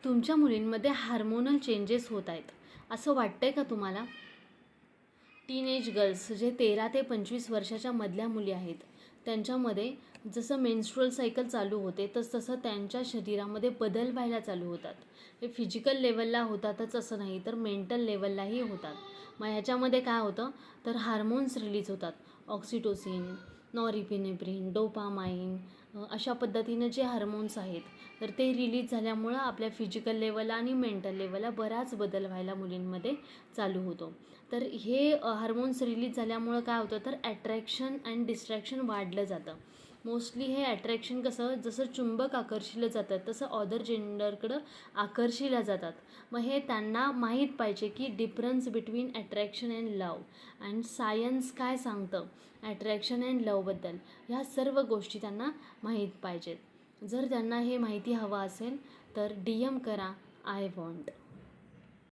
तुमच्या मुलींमध्ये hormonal changes होत आहेत असं वाटतंय का तुम्हाला? टीनेज गर्ल्स जे 13 ते 25 वर्षाच्या मधल्या मुली आहेत, त्यांच्यामध्ये जसं मेन्स्ट्रुअल सायकल चालू होते तसं त्यांच्या शरीरामध्ये बदल व्हायला चालू होतात. हे फिजिकल लेवलला होतातच असं नाही, तर मेंटल लेवललाही होतात. मग ह्याच्यामध्ये काय होतं, तर हार्मोन्स रिलीज होतात. ऑक्सिटोसिन, नॉरिपिनेफ्रिन, डोपामाइन, अशा पद्धतीनं जे हार्मोन्स आहेत, तर ते रिलीज झाल्यामुळं आपल्या फिजिकल लेवलला आणि मेंटल लेवलला बराच बदल व्हायला मुलींमध्ये चालू होतो. तर हे हार्मोन्स रिलीज झाल्यामुळं काय होतं, तर ॲट्रॅक्शन अँड डिस्ट्रॅक्शन वाढलं जातं. मोस्टली हे अट्रॅक्शन कसं, जसं चुंबक आकर्षिलं जातं तसं अदर जेंडरकडं आकर्षिल्या जातात. मग हे त्यांना माहीत पाहिजे की difference between attraction and love, and science काय सांगतं अट्रॅक्शन अँड लवबद्दल, ह्या सर्व गोष्टी त्यांना माहीत पाहिजेत. जर त्यांना हे माहिती हवं असेल तर DM करा, आय वॉन्ट.